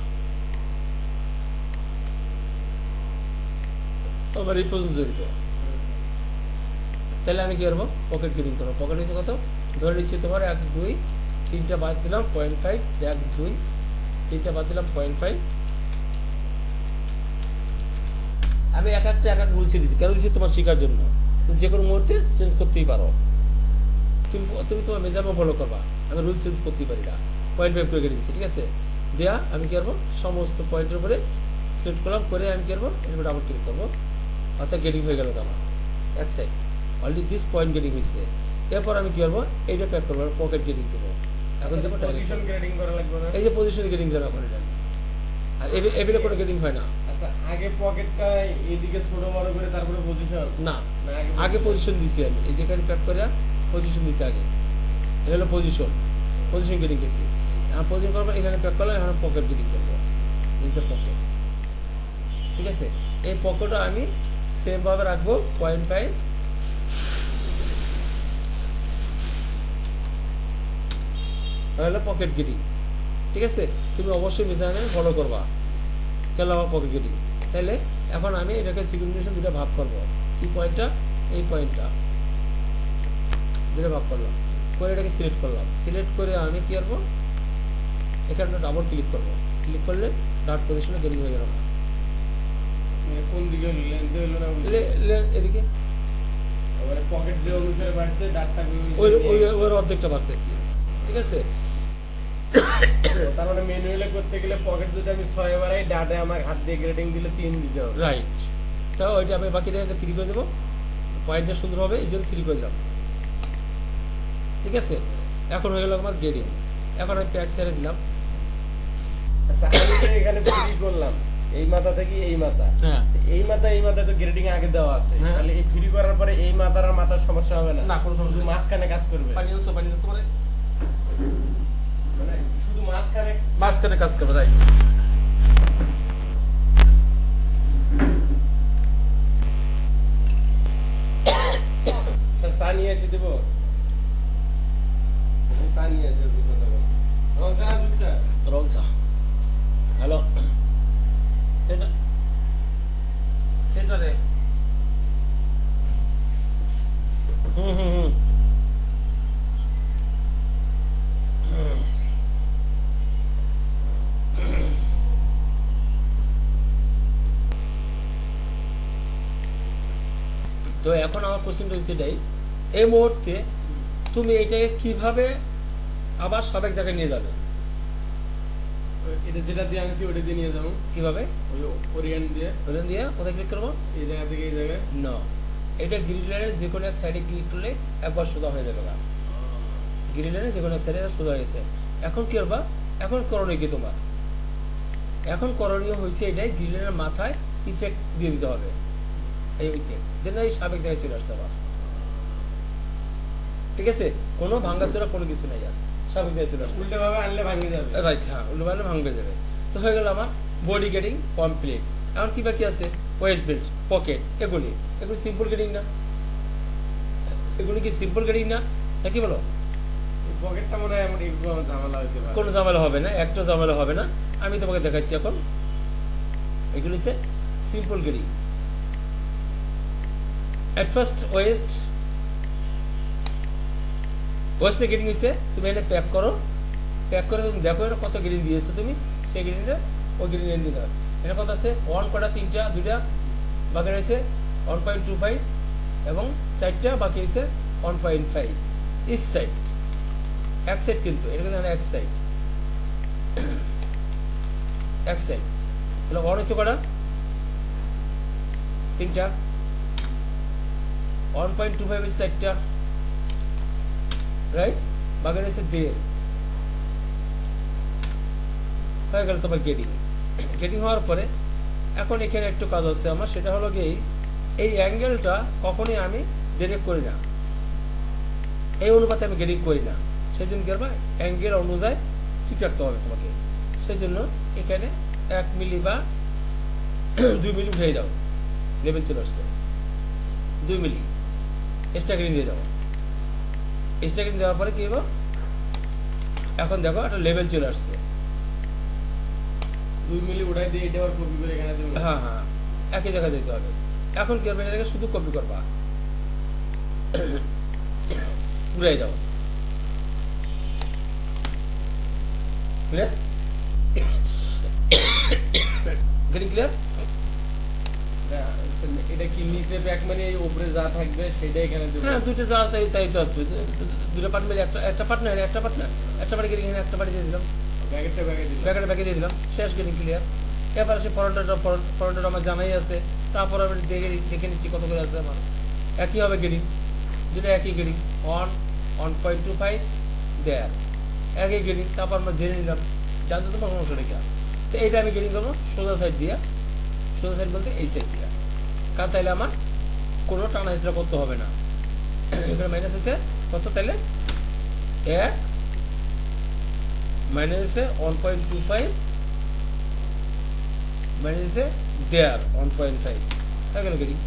আমার এই পর্যন্ত জড়িত তাহলে আমি কি করবো পকেট গেটিং করবো পকেট হচ্ছে কত ধরে নিচ্ছি তোমার 1 2 3টা বাদ দিলাম 0.5 1 2 3টা বাদ দিলাম 0.5 আমি এক একটা রুল দিচ্ছি কেন দিচ্ছি তোমার শেখার জন্য তুমি যে কোনো মুহূর্তে চেঞ্জ করতেই পারো তুমি তোমার মেজারমেন্ট ফলো করবা আমি রুল চেঞ্জ করতেই পারি না 0.5 করে দিচ্ছি ঠিক আছে দেয়া আমি কি করবো সমস্ত পয়েন্টের উপরে সিলেক্ট করলাম করে আমি কি করবো এরপর ডাবল ক্লিক করবো অর্থাৎ গেটিং হয়ে গেল আমার এক side already this point getting হয়েছে এরপর আমি কি করবো এইটা প্যাক করবো পকেট গেটিং দেবো এখন দেবো পজিশন গ্রেডিং করা লাগবে না এই যে পজিশন গেটিং দেবো এখন এটা আর এবিলে কোনো গেটিং হয় না আচ্ছা আগে পকেটটা এইদিকে ছোট বড় করে তারপরে পজিশন না আগে পজিশন দিছি আমি এই যেখানে প্যাক করে পজিশন দিছি আগে এটা হলো পজিশন গেটিং করছি এখন পজিশন করবো এখানে প্যাক করলাম এখন পকেট গেটিং করবো দিস দ্য পকেট ঠিক আছে এই পকেটও আমি সেম ভাবে রাখবো 0.5 হলো পকেট গেটিং ঠিক আছে তুমি অবশ্যই মেজারমেন্ট ফলো করবা কেন আমার পকেট গেটিং তাহলে এখন আমি এটাকে সিগনিফিকেশন দুটো ভাগ করবো কি পয়েন্টটা এই পয়েন্টটা দুটো ভাগ করলাম করে এটাকে সিলেক্ট করলাম সিলেক্ট করে আমি কি করবো এখানে ডাবল ক্লিক করবো ক্লিক করলে ডাট পজিশনে গেটিং হয়ে গেল না কোন দিকে লেন্থ হলো না এদিকে মানে পকেট যে অনুসারে বাড়ছে ডাটটা ওই অর্ধেকটা বাড়ছে ঠিক আছে তার মানে ম্যানুয়ালি করতে গেলে পকেট যদি আমি 6 বাড়াই ডাটে আমার হাত দিয়ে গ্রেডিং দিলে 3 দিতে হবে রাইট তাও ওইটা আমি বাকিটা ফ্রি করে দেবো পয়েন্টটা সুন্দর হবে এই জন্য ফ্রি করে দিলাম ঠিক আছে এখন হয়ে গেল আমার গ্রেডিং এখন আমি প্যাক ছেড়ে দিলাম আচ্ছা আমি তো এখানে ফ্রি করলাম এই মাথা থেকে এই মাথা হ্যাঁ এই মাথা তো গ্রেডিং আগে দেওয়া আছে তাহলে এই ফ্রি করার পরে এই মাথার আর মাথার সমস্যা হবে না না কোনো সমস্যা নেই মাঝখানে কাজ করবে পানি তোমার মানে শুধু মাঝখানে কাজ করবে রাইট স্যার সানি এসে দেব সানি এসে দেব রংসা না দুধ স্যার রংসা হ্যালো সেটা রে হুম তো এখন আমার কোশ্চেনটা হচ্ছে এটাই এই মুহূর্তে তুমি এটাকে কিভাবে আবার সাবেক জায়গায় নিয়ে যাবে এটা যেটা দিয়ে আনছি ওটা দিয়ে নিয়ে যাবো কিভাবে? ওই ওরিয়েন্ট দিয়ে ওখান দিয়ে কোথায় ক্লিক করবো? এই জায়গা থেকে এই জায়গায় না, এটা গ্রিড লাইনের যে কোনো এক সাইডে ক্লিক করলে একবার সোজা হয়ে যাবে না। গ্রিড লাইনের যে কোনো এক সাইডে সোজা হয়ে গেছে। এখন কি করবা? এখন করণীয় কি তোমার? এখন করণীয় হয়েছে এটাই, গ্রিড লাইনের মাথায় ইফেক্ট দিয়ে দিতে হবে। এই দেন এই সাবেক জায়গায় চলে আসছে আবার। ঠিক আছে, কোনো ভাঙ্গাচোরা কোনো কিছু নাই আর, সাবেক জায়গায় চলে আসছে। উল্টো ভাবে আনলে ভাঙে যাবে। রাইট, হ্যাঁ, উল্টো পাল্টে ভাঙবে যাবে। তো হয়ে গেল আমার বডি গেটিং কমপ্লিট। এখন কি বাকি আছে? ওয়েস্ট বেল্ট, পকেট, এগুলি সিম্পল গেটিং না? এগুলি কি সিম্পল গেটিং না, নাকি বলো? পকেটটা মনে হয় আমার একটু আমার ঝামেলা হইতে পারে। কোনো ঝামেলা হবে না, একটা ঝামেলা হবে না। আমি তোমাকে দেখাচ্ছি এখন। এগুলি হচ্ছে সিম্পল গেটিং। এট ফার্স্ট ওয়েস্টে গেটিং হয়েছে, তুমি এনে প্যাক করো। প্যাক করে তুমি দেখো এটা কত গেটিং দিয়েছো তুমি, সেই গেটিংটা ওই গেটিং এনে দিতে হবে। এটা কত আছে? 1 কটা 3টা 2টা বাকি রয়েছে 1.25 এবং 4টা বাকি রয়েছে 1.5 ইচ সাইড। এক সাইড কিন্তু এটা কিন্তু এক সাইড, এক সাইড। তাহলে 1 হচ্ছে কটা? 3টা। 1.25 হচ্ছে 4টা, রাইট? বাকি রয়েছে 1.5। হয়ে গেল তোমার গেটিং। গেটিং হওয়ার পরে এখন এখানে একটু কাজ আছে আমার, সেটা হলো কি এই অ্যাঙ্গেলটা কখনোই আমি ডিরেক্ট করি না, এই অনুপাতে আমি গেটিং করি না। সেই জন্য কি করবা? অ্যাঙ্গেল অনুযায়ী ঠিক রাখতে হবে তোমাকে। সেই জন্য এখানে 1 মিলি বা 2 মিলি উঠে দাও, লেভেল চলে আসছে। 2 মিলি এক্সট্রা গেটিং দিয়ে দাও। এক্সট্রা গেটিং দেওয়ার পরে কি হবো? এখন দেখো একটা লেভেল চলে আসছে। 2 মিলি উঠাই দিয়ে এটা আবার কপি করে এখানে দেব। হ্যাঁ হ্যাঁ, একই জায়গায় যেতে হবে। এখন কি করবে? এটাকে শুধু কপি করবা, উড়াই দাও। ক্লিয়ার? Getting clear? এটা কি নিচে ব্যাক মানে এই উপরে যা থাকবে সেটা এখানে দেব। হ্যাঁ, দুটো যা তাই তাই তো আসবে। দুটো পার্ট মিলে একটা পার্টনার, একটা পার্টি গেটিং, এখানে একটা পার্টি দিয়ে দিলাম, ব্যাকেটটা ব্যাকে দিলাম। ব্যাকে দিয়ে দিলাম। শেষ গেটিং ক্লিয়ার। এবার সে ফরনটা আমার জানাই আছে। তারপর আমি দেখে নিচ্ছি কত করে আছে আমার। একই হবে গেটিং, দুটো একই গেটিং। 1.25 দেয়ার, একই গেটিং। তারপর আমরা জেনে নিলাম, জানতে তোমার সমস্যা রেখা। তো এইটা আমি গেটিং করবো সোজা সাইড দিয়া। সোজা সাইড বলতে এই সাইড দিয়া, কারণ তাইলে আমার কোনো টানা হিসেবে করতে হবে না। এখানে মাইনাস হচ্ছে কত? তাইলে 1 মাইনাস হচ্ছে 1.25 মাইনাস হচ্ছে দেয়ার 1.5 হয়ে গেল গেটিং।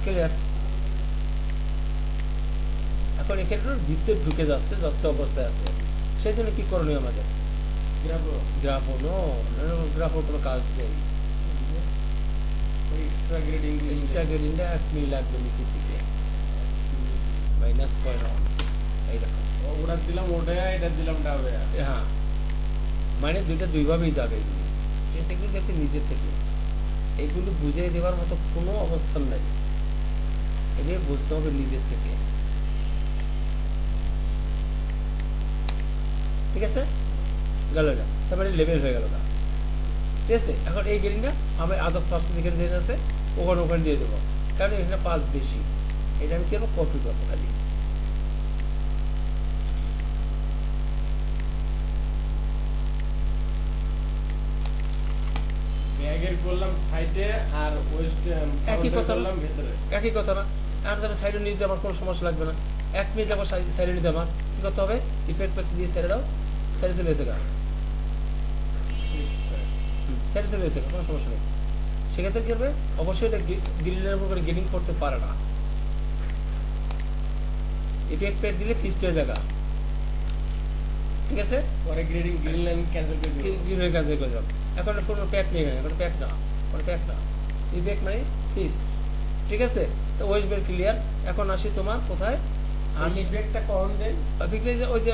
ক্লিয়ার? এখন এখানে ভিতরে ঢুকে যাচ্ছে অবস্থায় আছে। সেই জন্য কি করণীয় আমাদের? গ্রাফোর কোনো কাজ নেই। এক্সট্রা গ্রেডিং এক্সট্রা গ্রেডিংটা 1 মিলি লাগবে নিচের দিকে, -0.1। এই দেখো, ওটা দিলাম ওটা, এটা দিলাম ডাবে। হ্যাঁ, মানে দুইটা দুইভাবেই যাবে এগুলি। ঠিক আছে, এগুলো দেখতে নিজের থেকে এগুলো বুঝিয়ে দেওয়ার মতো কোনো অবস্থান নাই, এগুলো বুঝতে হবে নিজের থেকে। ঠিক আছে, গেল না, তারপরে লেভেল হয়ে গেল না। ঠিক আছে, এখন এই গেটিংটা আমি আদার্স পার্সেস যেখানে যেখানে আছে ওখানে দিয়ে দেবো, কারণ এখানে 5 বেশি। এটা আমি কি করবো? কপি করবো খালি। ব্যাগের করলাম সাইডে আর ওয়েস্ট একই কথা করলাম ভিতরে। একই কথা না? আর আমি সাইডে নিতে আমার কোনো সমস্যা লাগবে না। 1 মিনিট আমার সাইডে নিতে আমার কি করতে হবে? ইফেক্ট প্যাচ দিয়ে ছেড়ে দাও, সাইডে চলে এসে গা, সাইডে চলে এসে কোনো সমস্যা নেই। সেক্ষেত্রে কি করবে? অবশ্যই এটা গ্রিলের উপরে গেটিং করতে পারে না। ইফেক্ট প্যাচ দিলে ফিক্সড হয়ে যাবে। ঠিক আছে, পরে গ্রেডিং গ্রিন লাইন ক্যান্সেল করে দিই। গ্রিলের কাছে করে দাও। এখন কোনো প্যাক নেই, এখন প্যাক না, কোনো প্যাক না, ইফেক্ট মানে ফিক্সড। ঠিক আছে, তো ওয়েস্ট বেল্ট ক্লিয়ার। এখন আসি তোমার কোথায়? আমি ব্যাগটা কখন দেন? ওই যে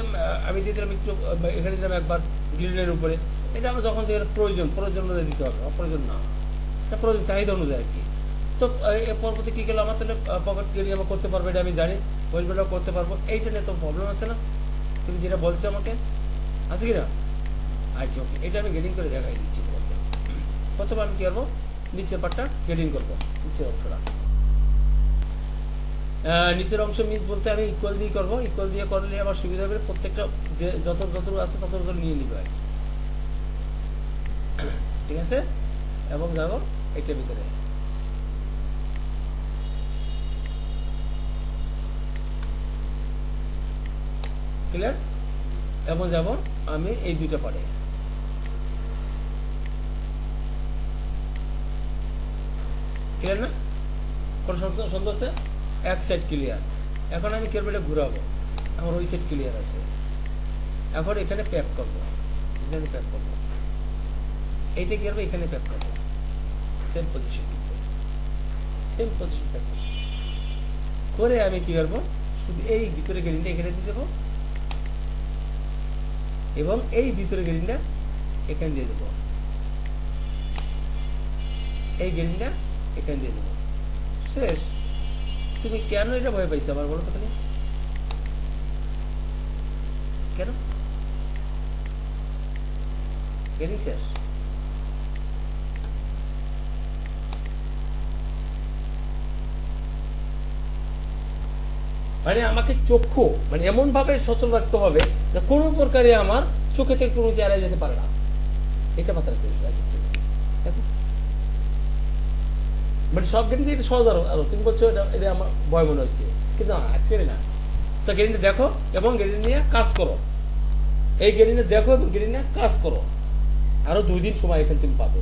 আমি দিয়ে দিলাম একটু, এখানে দিলাম একবার গ্রিলের উপরে। এটা আমরা যখন প্রয়োজন অনুযায়ী দিতে হবে, অপ্রয়োজন না, এটা প্রয়োজন চাহিদা অনুযায়ী আর কি। তো এর পরবর্তী কি গেল আমার তাহলে পকেট গেডিং আমার করতে পারবো, এটা আমি জানি, ওয়েস্ট বেল্টও করতে পারবো, এইটা নিয়ে তো প্রবলেম আছে না, তুমি যেটা বলছো আমাকে, আছে কি না? আচ্ছা ওকে, এটা আমি গেডিং করে দেখাই দিচ্ছি তোমাকে। প্রথমে আমি কি করবো, নিচের পার্টটা গেডিং করবো, নিচের অংশটা। নিচের অংশ মিস বলতে আমি ইকুয়াল দিয়ে করবো, ইকুয়াল দিয়ে করলে আমার সুবিধা হবে, প্রত্যেকটা যে যতটুকু আছে তত নিয়ে নিবে, ঠিক আছে? এবং যাবো এটার ভিতরে, ক্লিয়ার? এবং যাব আমি এই দুইটা পারে, ক্লিয়ার না? কোন সন্দেহ আছে? এক সাইড ক্লিয়ার। এখন আমি কি করবো, এটা ঘুরাবো, আমার ওই সাইড ক্লিয়ার আছে। এখন এখানে প্যাক করবো, এখানে প্যাক করবো, এইটা কি করবো, এখানে প্যাক করবো, same position, same position pack করছি করে আমি কি করবো, শুধু এই ভিতরে গেরিনটা এখানে দিয়ে দেবো এবং এই ভিতরে গেরিনটা এখানে দিয়ে দেবো, এই গেরিনটা এখানে দিয়ে দেবো, শেষ। তুমি কেন এটা ভয় পাইছো আবার বলো তো খালি, কেন? গেরিং শেষ। মানে আমাকে চক্ষু মানে এমন ভাবে সচল রাখতে হবে যে কোনো প্রকারে আমার চোখে থেকে কোনো চেয়ারে যেতে পারে না, এটা মাথায় রাখতে দেখো। মানে সব গেরিং দিয়ে সহজ, আরো তুমি বলছো এটা আমার ভয় মনে হচ্ছে, কিন্তু ছেড়ে না। তো গেরিংটা দেখো এবং গেরিং নিয়ে কাজ করো, এই গেরিং দেখো এবং গেরিং নিয়ে কাজ করো, আরো 2 দিন সময় এখানে তুমি পাবে।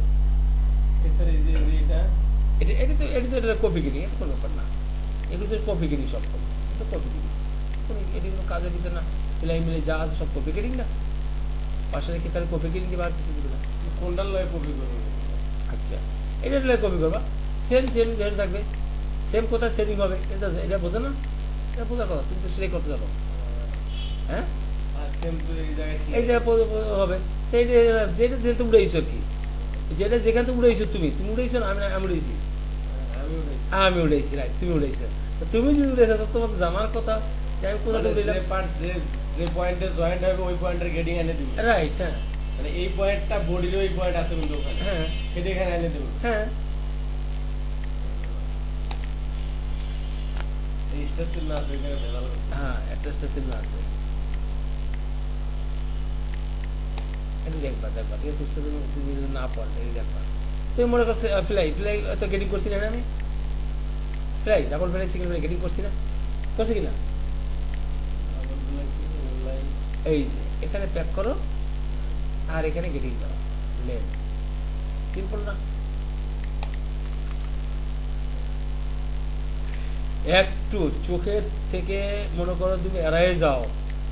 এটা তো কপি গেরিং, এটা কোনো ব্যাপার না, এগুলো তো কপি গেরিং, সব এটা কপি গেরিং, এটি কোনো কাজের ভিতরে না, মিলাই মিলে যা আছে সব কপি গেরিং না, পাশে রেখে খালি কপি গেরিং দিয়ে বাড়তেছে দিবে না। কোনটার লয় কপি করবো? আচ্ছা এটা লয় কপি করবা, সেম সেম যেটা থাকবে, সেম কোথায় সেটিং হবে, এটা বোঝো না, এটা বোঝার কথা, তুমি তো সেটাই করতে যাবো। হ্যাঁ এই জায়গায় হবে, যেটা যেহেতু উড়াইছো আর কি, যেটা যেখান থেকে উড়াইছো, তুমি উড়াইছো না, আমি উড়াইছি, আমি উড়াইছি, রাইট, তুমি উড়াইছো। তুমি যদি উড়াইছো তো তোমার জানার কথা যে আমি কোথা থেকে উড়াইলাম, যে পয়েন্টে জয়েন্ট হবে ওই পয়েন্টের গেটিং এনে দিবি, রাইট। হ্যাঁ মানে এই পয়েন্টটা বডির ওই পয়েন্ট আছে কিন্তু ওখানে, হ্যাঁ সেটা এখানে এনে দেবো। হ্যাঁ এই স্টেপটা না আছে এখানে ভেজাল করতে। হ্যাঁ একটা স্টেশন আছে, এটা দেখবা দেখবা, ঠিক আছে? স্টেশন না পড়লে এটা দেখবা। তুমি মনে করছো ফ্লাই ফ্লাই তো গেটিং করছি না আমি, fly double fly single fly getting করছি না, করছি কিনা? এই যে এখানে প্যাক করো আর এখানে গেটিং দাও, লেন, সিম্পল না? একটু চোখের থেকে মনে করো তুমি এড়াই যাও,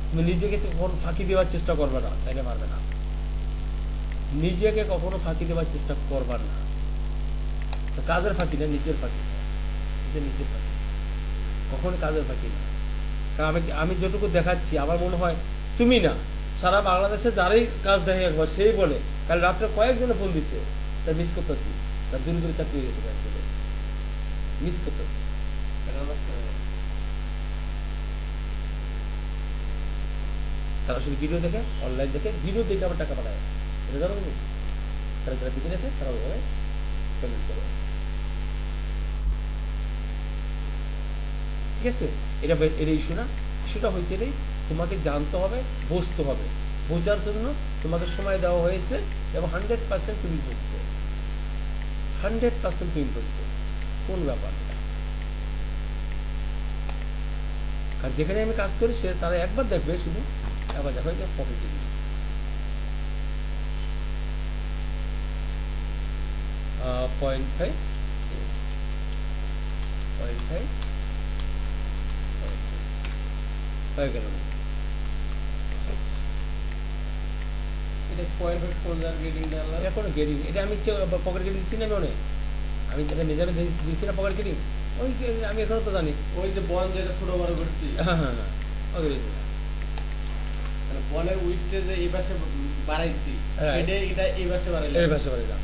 তুমি নিজেকে কখনো ফাঁকি দেওয়ার চেষ্টা করবে না, তাইলে পারবে না। নিজেকে কখনো ফাঁকি দেওয়ার চেষ্টা করবা না, কাজের ফাঁকি না, নিজের ফাঁকি, নিজের ফাঁকি, কখনো কাজের ফাঁকি না। কারণ আমি যেটুকু দেখাচ্ছি আমার মনে হয় তুমি না, সারা বাংলাদেশে যারাই কাজ দেখে একবার সেই বলে কাল রাত্রে কয়েকজনে ফোন দিছে, স্যার মিস করতেছি, তার দূরে দূরে চাকরি হয়ে গেছে, কয়েকজনে মিস করতেছি। তারা শুধু ভিডিও দেখে, অনলাইন দেখে, ভিডিও দেখে আবার টাকা পাঠায়, এটা জানো তুমি? তারা যারা ভিডিও দেখে তারা ওইভাবে পেমেন্ট করে, ঠিক আছে? এটা ইস্যু না, ইস্যুটা হয়েছে এটাই, তোমাকে জানতে হবে, বুঝতে হবে, বোঝার জন্য তোমাকে সময় দেওয়া হয়েছে এবং 100% তুমি বুঝবে, 100% তুমি বুঝবে কোন ব্যাপার। আর যেখানে আমি কাজ করি সে তারা একবার দেখবে, শুধু একবার দেখো যে পকেটে 0.5, yes, 0.5 হয়ে গেল। এটা পয়েন্ট কোন জায়গার গেটিং দেওয়া? এটা কোনো গেটিং, এটা আমি পকেট গেটিং দিচ্ছি না, মনে আমি যেটা মেজারে দিচ্ছি না পকেট গেটিং, ওই আমি এখনো তো জানি, ওই যে বন যেটা ছোট বড় করছি, হ্যাঁ হ্যাঁ হ্যাঁ ওই গেটিং, মানে বনের উইথে যে এই পাশে বাড়াইছি, এটা এই পাশে বাড়াইলাম, এই ভাষা বাড়িলাম,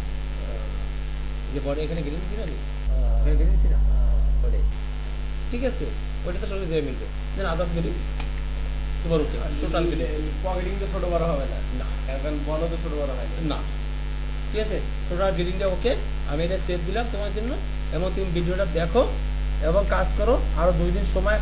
যে বড় এখানে গেটিং দিচ্ছি না আমি, ভেবে দিচ্ছি না ওটাই ঠিক আছে, ওইটা তো সঙ্গে যে মিলবে দেন আদার্স ভ্যালু তোমার ওকে টোটাল ভ্যালু পকেটিং তো ছোট বড় হবে না, না এখন বন্ধ তো ছোট বড় হয় না ঠিক আছে, টোটাল গ্রিডিংটা ওকে। আমি এটা সেভ দিলাম তোমার জন্য, এবং তুমি ভিডিওটা দেখো এবং কাজ করো, আরও 2 দিন সময়